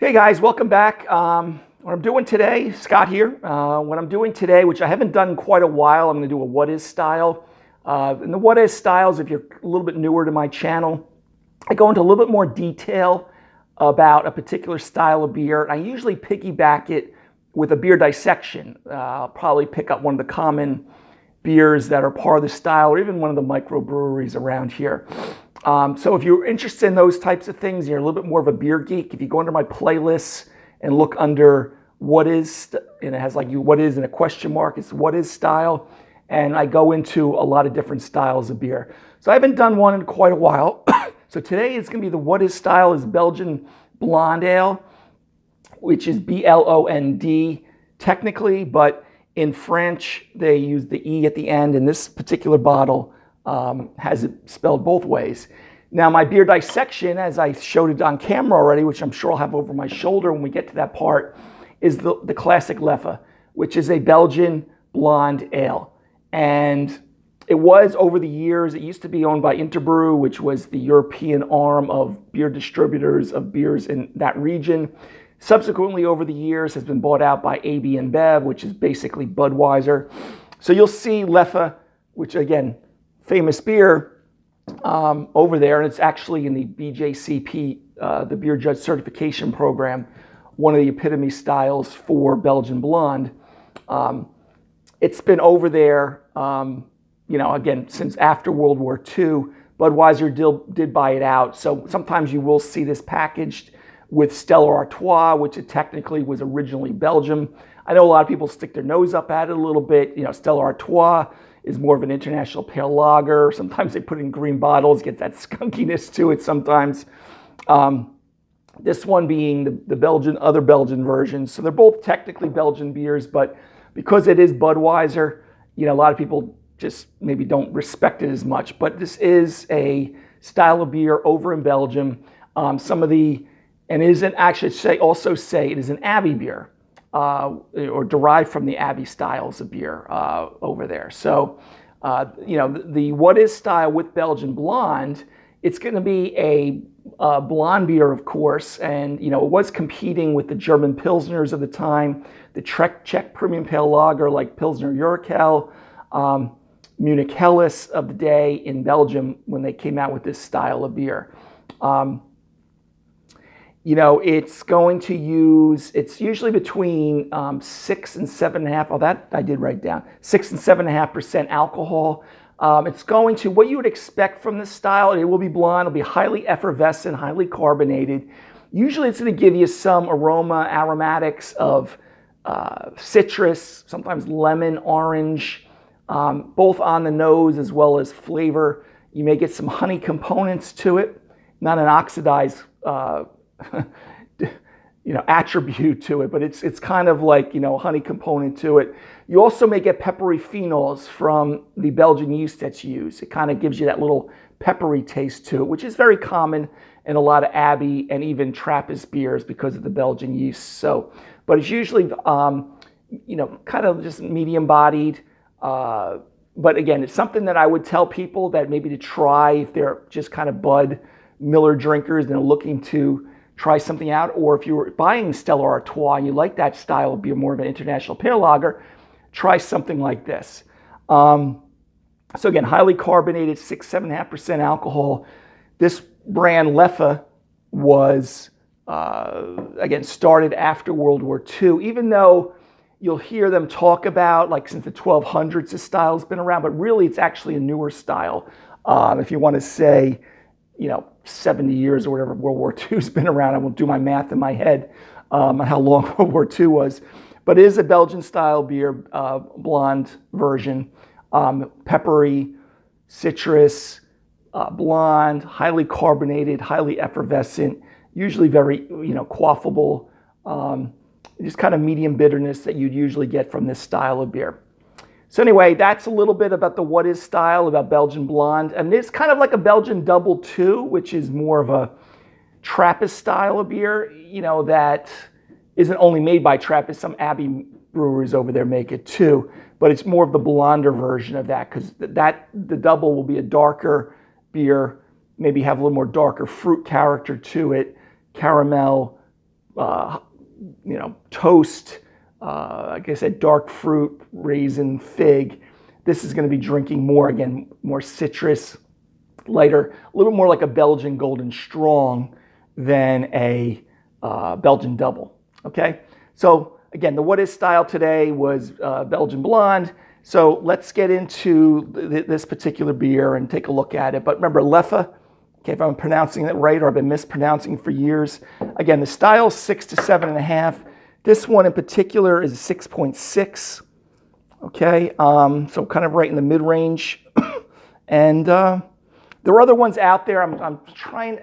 Hey guys, welcome back. What I'm doing today, Scott here. What I'm doing today, which I haven't done in quite a while, I'm going to do a what is style. And the what is styles, if you're a little bit newer to my channel, I go into a little bit more detail about a particular style of beer. And I usually piggyback it with a beer dissection. I'll probably pick up one of the common beers that are part of the style, or even one of the microbreweries around here. So if you're interested in those types of things, you're a little bit more of a beer geek, if you go under my playlists and look under what is, and it has like what is and a question mark, it's what is style. And I go into a lot of different styles of beer. So I haven't done one in quite a while. So today it's going to be the what is style is Belgian Blonde Ale, which is B-L-O-N-D technically, but in French they use the E at the end, and this particular bottle has it spelled both ways. Now my beer dissection, as I showed it on camera already, which I'm sure I'll have over my shoulder when we get to that part, is the classic Leffe, which is a Belgian blonde ale. And it was over the years, it used to be owned by Interbrew, which was the European arm of beer distributors of beers in that region. Subsequently, over the years, has been bought out by AB InBev, which is basically Budweiser. So you'll see Leffe, which again, famous beer over there, and it's actually in the BJCP, the Beer Judge Certification Program, one of the epitome styles for Belgian Blonde. It's been over there, again, since after World War II. Budweiser did buy it out, so sometimes you will see this packaged with Stella Artois, which it technically was originally Belgium. I know a lot of people stick their nose up at it a little bit. Stella Artois is more of an international pale lager. Sometimes they put in green bottles, get that skunkiness to it sometimes. This one being the other Belgian version. So they're both technically Belgian beers, but because it is Budweiser, a lot of people just maybe don't respect it as much. But this is a style of beer over in Belgium. And it is it is an Abbey beer. Or derived from the Abbey styles of beer over there. So, the what is style with Belgian Blonde, it's going to be a blonde beer, of course, and it was competing with the German Pilsners of the time, the Czech Premium Pale Lager like Pilsner Urquell, Munich Helles of the day in Belgium when they came out with this style of beer. It's going to use, it's usually between 6 and 7.5%. Oh, that I did write down. 6 and 7.5% alcohol. It's going to, what you would expect from this style, it will be blonde, it'll be highly effervescent, highly carbonated. Usually it's going to give you some aromatics of citrus, sometimes lemon, orange, both on the nose as well as flavor. You may get some honey components to it, not an oxidized attribute to it, but it's kind of like, honey component to it. You also may get peppery phenols from the Belgian yeast that's used. It kind of gives you that little peppery taste to it, which is very common in a lot of Abbey and even Trappist beers because of the Belgian yeast. So, but it's usually, kind of just medium bodied. But again, it's something that I would tell people that maybe to try if they're just kind of Bud Miller drinkers and are looking to try something out, or if you were buying Stella Artois and you like that style of beer, more of an international pale lager, try something like this. So again, highly carbonated, 6-7.5% alcohol. This brand Leffe was, again, started after World War II, even though you'll hear them talk about, like since the 1200s, this style's been around, but really it's actually a newer style. If you want to say, 70 years or whatever World War II's been around. I won't do my math in my head on how long World War II was. But it is a Belgian style beer, blonde version. Peppery, citrus, blonde, highly carbonated, highly effervescent, usually very, quaffable, just kind of medium bitterness that you'd usually get from this style of beer. So anyway, that's a little bit about the what is style, about Belgian Blonde. And it's kind of like a Belgian Double too, which is more of a Trappist style of beer, that isn't only made by Trappist. Some Abbey breweries over there make it too. But it's more of the blonder version of that, because the double will be a darker beer, maybe have a little more darker fruit character to it, caramel, toast, like I said, dark fruit, raisin, fig. This is going to be drinking more, again, more citrus, lighter, a little more like a Belgian Golden Strong than a Belgian Double. Okay, so again, the what is style today was Belgian Blonde. So let's get into this particular beer and take a look at it. But remember, Leffe, okay, if I'm pronouncing it right, or I've been mispronouncing it for years. Again, the style's 6 to 7.5. This one in particular is 6.6. Okay, so kind of right in the mid-range. And there are other ones out there. I'm trying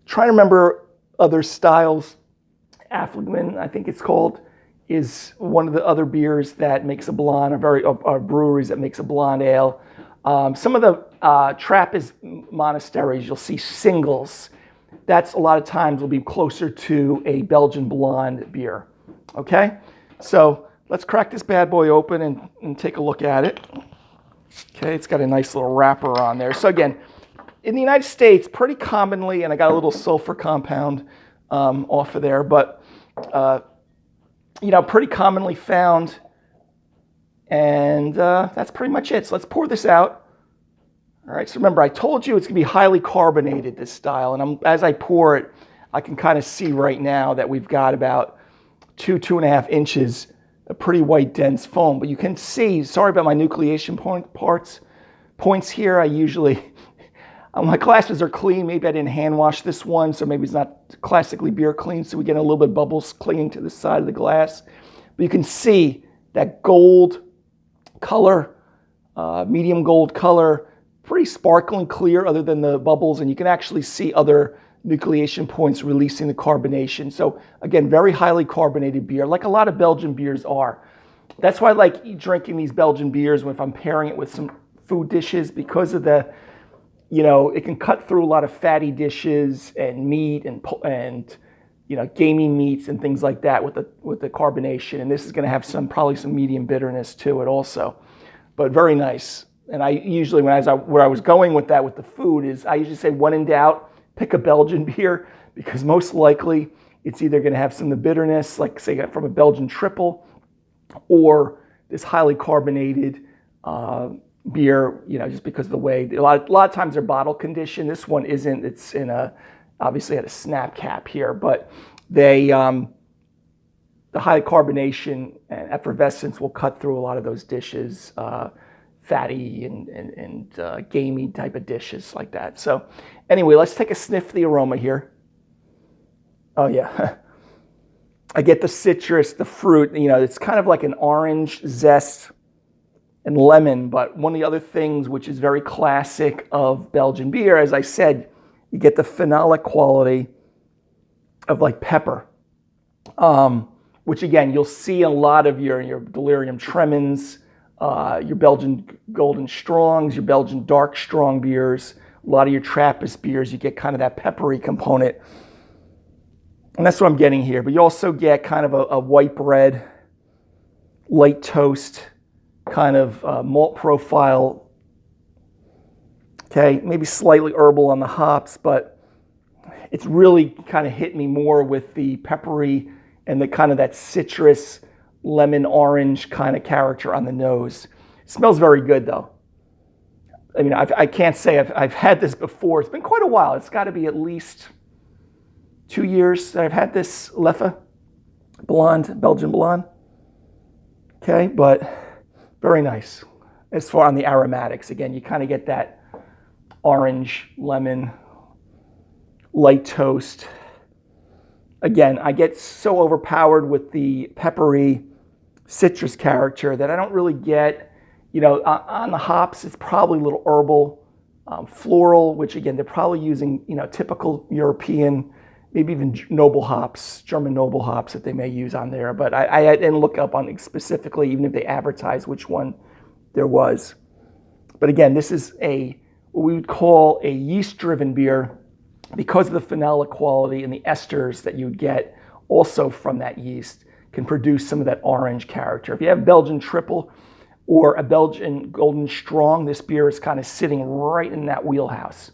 to remember other styles. Affligman, I think it's called, is one of the other beers that makes a blonde, or breweries that makes a blonde ale. Some of the Trappist monasteries, you'll see singles. That's a lot of times will be closer to a Belgian blonde beer. Okay, so let's crack this bad boy open and take a look at it. Okay, it's got a nice little wrapper on there. So again, in the United States, pretty commonly, and I got a little sulfur compound off of there, but pretty commonly found, and that's pretty much it. So let's pour this out. All right, so remember, I told you it's going to be highly carbonated, this style, and as I pour it, I can kind of see right now that we've got about 2.5 inches of pretty white, dense foam. But you can see, sorry about my nucleation points here. I usually, my glasses are clean. Maybe I didn't hand wash this one, so maybe it's not classically beer clean, so we get a little bit of bubbles clinging to the side of the glass. But you can see that gold color, medium gold color, pretty sparkling clear other than the bubbles, and you can actually see other nucleation points releasing the carbonation. So again, very highly carbonated beer, like a lot of Belgian beers are. That's why I like drinking these Belgian beers if I'm pairing it with some food dishes, because of the, it can cut through a lot of fatty dishes and meat and gamey meats and things like that with the carbonation. And this is going to have probably some medium bitterness to it also, but very nice. And I usually, where I was going with that with the food is, I usually say, when in doubt, pick a Belgian beer, because most likely it's either going to have some of the bitterness, like say from a Belgian triple, or this highly carbonated beer, just because of the way, a lot of times they're bottle conditioned. This one isn't. It's obviously at a snap cap here, but the high carbonation and effervescence will cut through a lot of those dishes, fatty and gamey type of dishes like that. So anyway, let's take a sniff of the aroma here. Oh yeah. I get the citrus, the fruit, it's kind of like an orange zest and lemon, but one of the other things which is very classic of Belgian beer, as I said, you get the phenolic quality of like pepper, which again, you'll see in a lot of your delirium tremens, your Belgian Golden Strongs, your Belgian Dark Strong beers, a lot of your Trappist beers, you get kind of that peppery component. And that's what I'm getting here. But you also get kind of a white bread, light toast, kind of malt profile. Okay, maybe slightly herbal on the hops, but it's really kind of hit me more with the peppery and the kind of that citrus, lemon, orange kind of character on the nose. It smells very good though. I mean, I can't say I've had this before. It's been quite a while. It's got to be at least 2 years that I've had this Leffe Blonde, Belgian Blonde. Okay, but very nice. As far on the aromatics, again, you kind of get that orange, lemon, light toast. Again, I get so overpowered with the peppery citrus character that I don't really get, on the hops, it's probably a little herbal, floral, which again, they're probably using, typical European, maybe even noble hops, German noble hops that they may use on there. But I didn't look up on it specifically, even if they advertised which one there was. But again, this is what we would call a yeast-driven beer because of the phenolic quality and the esters that you would get also from that yeast can produce some of that orange character. If you have Belgian triple or a Belgian Golden Strong, this beer is kind of sitting right in that wheelhouse.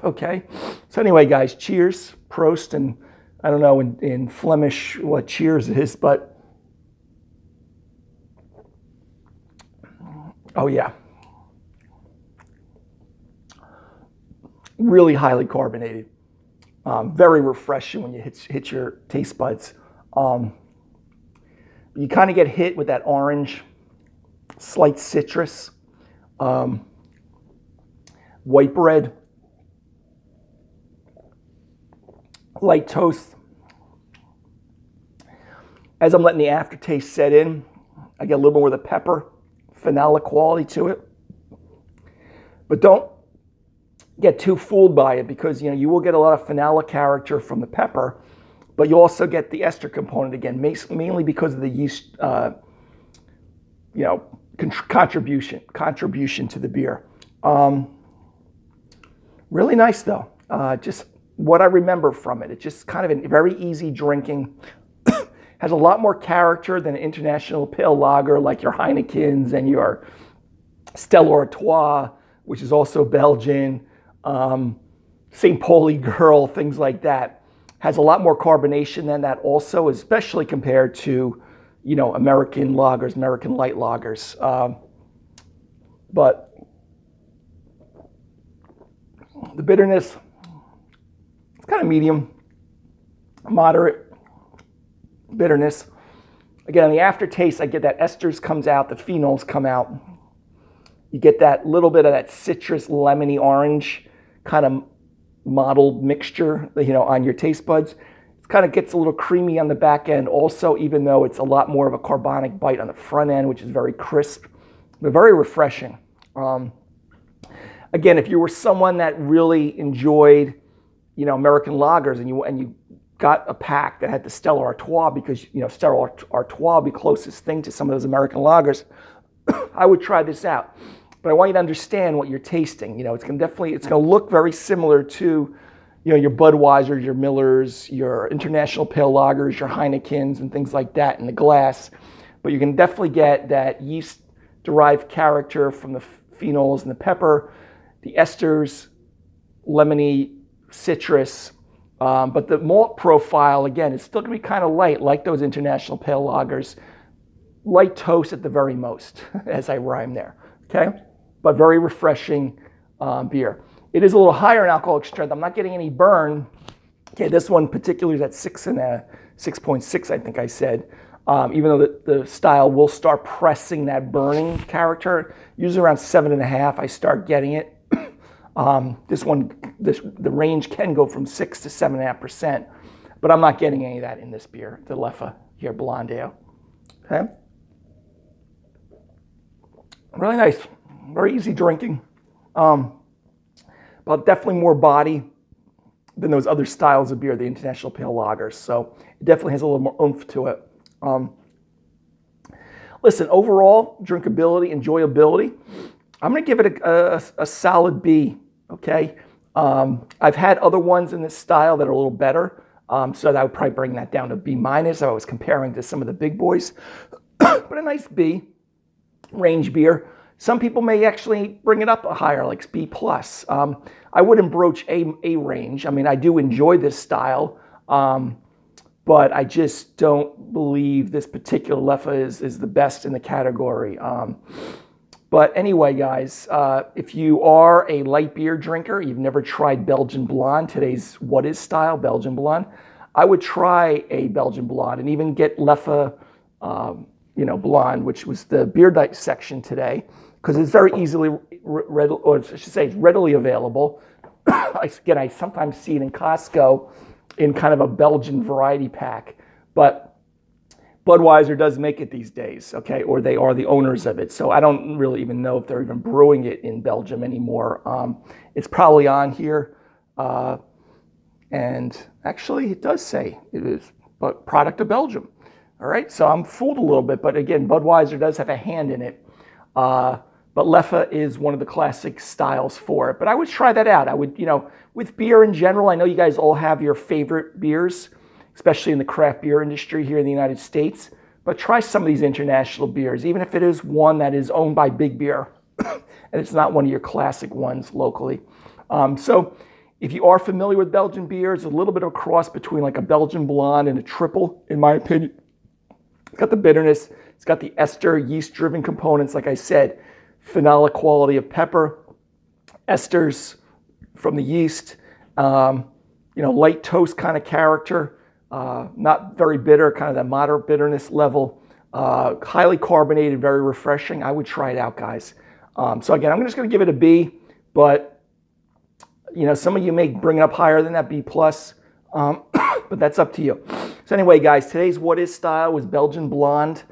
Okay, so anyway, guys, cheers, Prost, and I don't know in Flemish what cheers is, but oh yeah. Really highly carbonated. Very refreshing when you hit your taste buds. You kind of get hit with that orange, slight citrus, white bread, light toast. As I'm letting the aftertaste set in, I get a little more of the pepper, vanilla quality to it. But don't get too fooled by it, because you will get a lot of vanilla character from the pepper, but you also get the ester component again, mainly because of the yeast, contribution to the beer. Really nice though. Just what I remember from it. It's just kind of a very easy drinking. Has a lot more character than an international pale lager like your Heinekens and your Stella Artois, which is also Belgian, St. Pauli Girl, things like that. Has a lot more carbonation than that also, especially compared to, American lagers, American light lagers. But the bitterness, it's kind of medium, moderate bitterness. Again, on the aftertaste, I get that esters comes out, the phenols come out. You get that little bit of that citrus, lemony, orange kind of mottled mixture, on your taste buds. It kind of gets a little creamy on the back end also, even though it's a lot more of a carbonic bite on the front end, which is very crisp, but very refreshing. Again, if you were someone that really enjoyed, American lagers, and you got a pack that had the Stella Artois, because Stella Artois would be closest thing to some of those American lagers, I would try this out. But I want you to understand what you're tasting. It's going to look very similar to, your Budweiser, your Millers, your International Pale Lagers, your Heinekens, and things like that in the glass. But you can definitely get that yeast-derived character from the phenols and the pepper, the esters, lemony, citrus. But the malt profile, again, is still going to be kind of light, like those International Pale Lagers. Light toast at the very most, as I rhyme there, okay? But very refreshing beer. It is a little higher in alcoholic strength. I'm not getting any burn. Okay, this one particularly is at 6.6, I think I said. Even though the style will start pressing that burning character. Usually around 7.5, I start getting it. The range can go from 6 to 7.5%, but I'm not getting any of that in this beer, the Leffe here Blonde Ale. Okay. Really nice, very easy drinking, but definitely more body than those other styles of beer, the International Pale Lagers. So it definitely has a little more oomph to it. Listen, overall, drinkability, enjoyability, I'm going to give it a solid B, okay? I've had other ones in this style that are a little better, so that I would probably bring that down to B-. I was comparing to some of the big boys, but a nice B. Range beer. Some people may actually bring it up a higher, like B+. I wouldn't broach a range. I mean, I do enjoy this style, but I just don't believe this particular Leffe is the best in the category. But anyway, guys, if you are a light beer drinker, you've never tried Belgian Blonde, today's what is style, Belgian Blonde, I would try a Belgian Blonde and even get Leffe Blonde, which was the beer dissection today, because it's very easily, readily available. I sometimes see it in Costco in kind of a Belgian variety pack, but Budweiser does make it these days, okay, or they are the owners of it. So I don't really even know if they're even brewing it in Belgium anymore. It's probably on here, and actually it does say it is a product of Belgium. All right, so I'm fooled a little bit, but again, Budweiser does have a hand in it. But Leffe is one of the classic styles for it. But I would try that out. I would, with beer in general, I know you guys all have your favorite beers, especially in the craft beer industry here in the United States. But try some of these international beers, even if it is one that is owned by Big Beer and it's not one of your classic ones locally. So If you are familiar with Belgian beer, it's a little bit of a cross between like a Belgian blonde and a triple, in my opinion. It's got the bitterness, it's got the ester, yeast-driven components, like I said, phenolic quality of pepper, esters from the yeast, light toast kind of character, not very bitter, kind of that moderate bitterness level, highly carbonated, very refreshing. I would try it out, guys. So again, I'm just going to give it a B, but some of you may bring it up higher than that, B+, but that's up to you. So anyway, guys, today's What Is Style was Belgian Blonde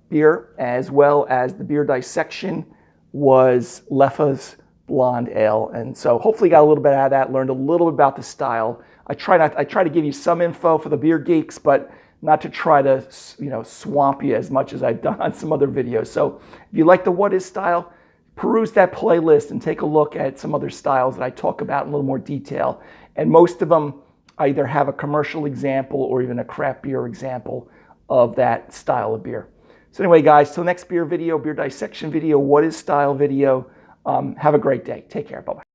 beer, as well as the beer dissection was Leffe's Blonde Ale. And so hopefully you got a little bit out of that, learned a little bit about the style. I try to give you some info for the beer geeks, but not to try to swamp you as much as I've done on some other videos. So if you like the What Is Style, peruse that playlist and take a look at some other styles that I talk about in a little more detail. And most of them either have a commercial example or even a craft beer example of that style of beer. So anyway, guys, till next beer video, beer dissection video, What Is Style video, have a great day. Take care. Bye-bye.